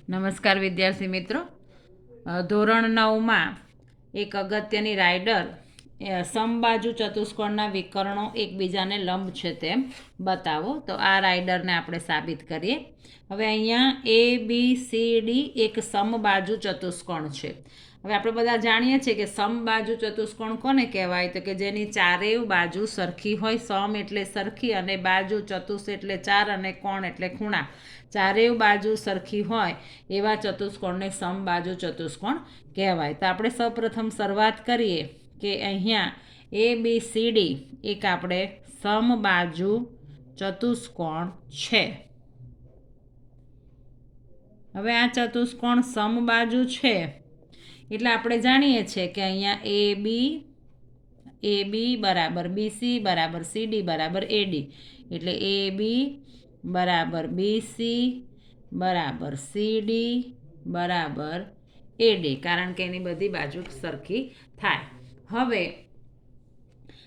નમસ્કાર વિદ્યાર્થી મિત્રો. ધોરણ 9માં એક અગત્યની રાઇડર સમબાજુ ચતુષ્કોણના વિકર્ણો એકબીજાને લંબ છે તેમ બતાવો. તો આ રાઇડરને આપણે સાબિત કરીએ. હવે અહીંયા ABCD એક સમબાજુ ચતુષ્કોણ છે. હવે આપણે બધા જાણીએ છીએ કે સમબાજુ ચતુષ્કોણ કોને કહેવાય? તો કે જેની ચારેય બાજુ સરખી હોય. સમ એટલે સરખી, અને બાજુ ચતુષ એટલે ચાર, અને કોણ એટલે ખૂણા. ચારેય બાજુ સરખી હોય એવા ચતુષ્કોણને સમબાજુ ચતુષ્કોણ કહેવાય. તો આપણે સૌપ્રથમ શરૂઆત કરીએ કે અહીંયા ABCD એક આપણે સમબાજુ ચતુષ્કોણ છે. હવે આ ચતુષ્કોણ સમબાજુ છે એટલે આપણે જાણીએ છીએ કે અહીંયા AB બરાબર BC બરાબર CD બરાબર AD, એટલે AB બરાબર BC બરાબર CD બરાબર AD, કારણ કે એની બધી બાજુ સરખી થાય. હવે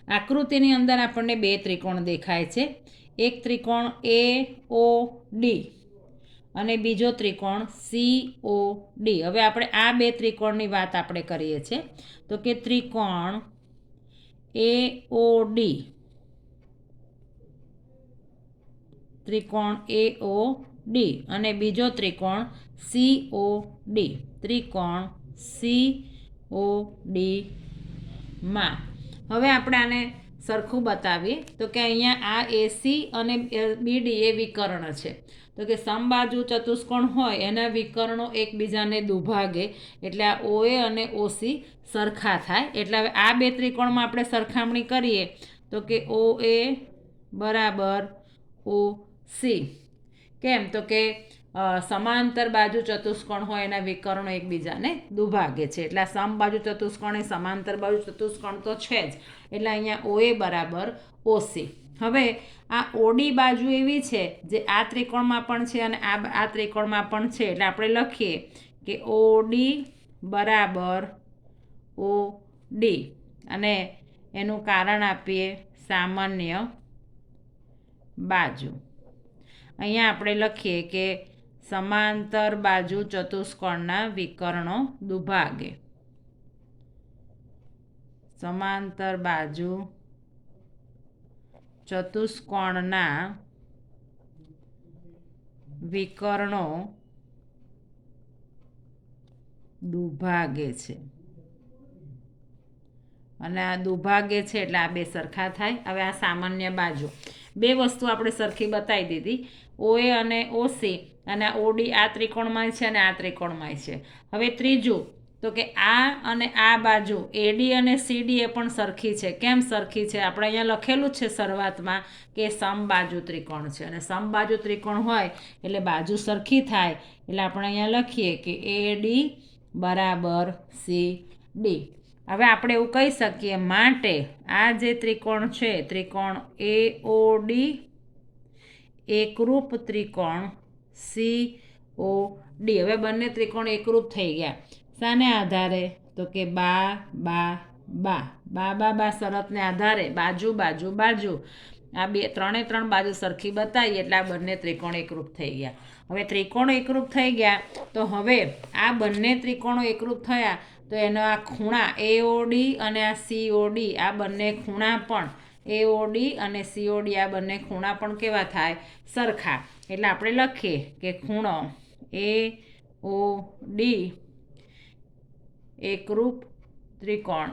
આકૃતિની અંદર આપણને બે ત્રિકોણ દેખાય છે. એક ત્રિકોણ AOD અને બીજો ત્રિકોણ COD. હવે આપણે આ બે ત્રિકોણની વાત આપણે કરીએ છીએ. તો કે ત્રિકોણ AOD અને બીજો ત્રિકોણ COD. ત્રિકોણ COD માં હવે આપણે આને સરખું બતાવીએ. તો કે અહીંયા આ AC અને BD એ વિકર્ણ છે. તો કે સમબાજુ ચતુષ્કોણ હોય એના વિકર્ણો એકબીજાને દુભાગે, એટલે આ OA અને OC સરખા થાય. એટલે હવે આ બે ત્રિકોણમાં આપણે સરખામણી કરીએ તો કે OA બરાબર OC. કેમ? તો કે સમાંતર બાજુ ચતુષ્કોણ હોય એના વિકર્ણો એકબીજાને દુભાગે છે. એટલે આ સમબાજુ ચતુષ્કોણ એ સમાંતર બાજુ ચતુષ્કોણ તો છે જ. એટલે અહીંયા OA બરાબર OC. હવે આ OD બાજુ એવી છે જે આ ત્રિકોણમાં પણ છે અને આ ત્રિકોણમાં પણ છે. એટલે આપણે લખીએ કે OD બરાબર OD, અને એનું કારણ આપીએ સામાન્ય બાજુ. અહીંયા આપણે લખીએ કે સમાંતર બાજુ ચતુષ્કોણના વિકર્ણો દુભાગે. સમાંતર બાજુ ચતુષ્કોણના વિકર્ણો દુભાગે છે. અને આ દુભાગે છે એટલે આ બે સરખા થાય. હવે આ સામાન્ય બાજુ, બે વસ્તુ આપણે સરખી બતાવી દીધી. OA અને OC અને OD આ ત્રિકોણમાં છે અને આ ત્રિકોણમાં છે. હવે ત્રીજું, તો કે આ અને આ બાજુ AD અને CD એ પણ સરખી છે. કેમ સરખી છે? આપણે અહીંયા લખેલું છે શરૂઆતમાં કે સમબાજુ ત્રિકોણ છે, અને સમબાજુ ત્રિકોણ હોય એટલે બાજુ સરખી થાય. એટલે આપણે અહીંયા લખીએ કે AD બરાબર CD. હવે આપણે એવું કહી શકીએ, માટે આ જે ત્રિકોણ છે ત્રિકોણ AOD એકરૂપ ત્રિકોણ COD. હવે બંને ત્રિકોણ એકરૂપ થઈ ગયા. શાને આધારે? તો કે બા શરતને આધારે બાજુ બાજુ બાજુ, આ ત્રણે બાજુ સરખી બતાવી એટલે આ બંને ત્રિકોણ એકરૂપ થઈ ગયા. હવે ત્રિકોણ એકરૂપ થઈ ગયા તો હવે આ બંને ત્રિકોણો એકરૂપ થયા તો એનો આ ખૂણા AOD અને આ COD, આ બંને ખૂણા પણ AOD અને COD આ બંને ખૂણા પણ કેવા થાય? સરખા. એટલે આપણે લખીએ કે ખૂણો AOD એકરૂપ ત્રિકોણ,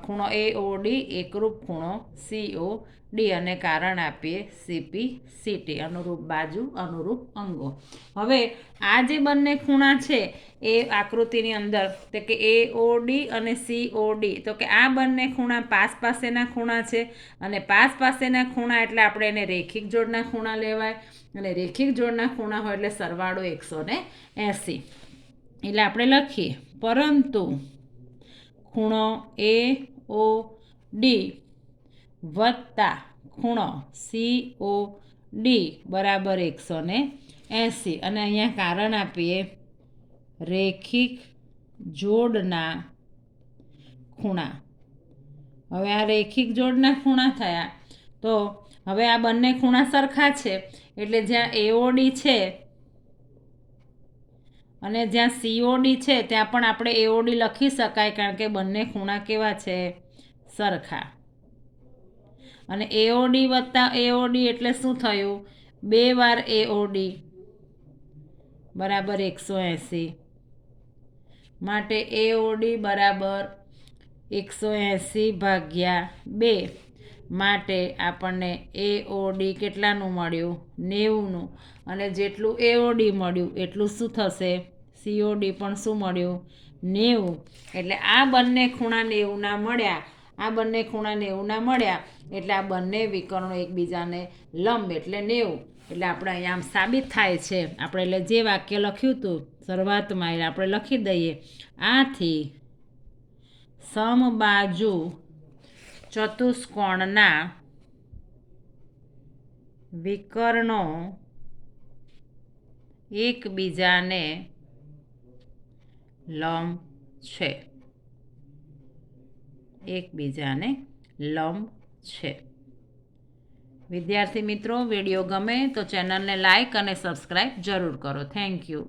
ખૂણો AOD એકરૂપ ખૂણો COD, અને કારણ આપીએ CP CT, અનુરૂપ બાજુ અનુરૂપ અંગો. હવે આ જે બંને ખૂણા છે એ આકૃતિની અંદર તો કે AOD અને COD, તો કે આ બંને ખૂણા પાસેના ખૂણા છે, અને પાસેના ખૂણા એટલે આપણે એને રેખિક જોડના ખૂણા લેવાય, અને રેખિક જોડના ખૂણા હોય એટલે સરવાળો 180. એટલે આપણે લખીએ પરંતુ ખૂણો AOD વત્તા ખૂણો COD બરાબર 180, અને અહીંયા કારણ આપીએ રેખિક જોડના ખૂણા. હવે આ રેખિક જોડના ખૂણા થયા તો હવે આ બંને ખૂણા સરખા છે એટલે જ્યાં AOD છે અને જ્યાં COD છે ત્યાં પણ આપણે AOD લખી શકાય, કારણ કે બંને ખૂણા કેવા છે? સરખા. અને AOD વત્તા AOD એટલે શું થયું? 2 વાર AOD બરાબર 180. માટે AOD બરાબર 180 ભાગ્યા 2. માટે આપણને AOD કેટલાનું મળ્યું? 90નું. અને જેટલું AOD મળ્યું એટલું શું થશે? COD પણ શું મળ્યું? 90. એટલે આ બંને ખૂણા 90ના મળ્યા. આ બંને ખૂણા 90ના મળ્યા એટલે આ બંને વિકર્ણો એકબીજાને લંબ એટલે 90. એટલે આપણે અહીંયા આમ સાબિત થાય છે, આપણે એટલે જે વાક્ય લખ્યું હતું શરૂઆતમાં એ આપણે લખી દઈએ. આથી સમબાજુ ચતુષ્કોણના વિકર્ણો એકબીજાને લંબ છે. એકબીજાને લંબ છે. વિદ્યાર્થી મિત્રો, વિડીયો ગમે તો ચેનલને લાઈક અને સબસ્ક્રાઈબ જરૂર કરો. Thank you.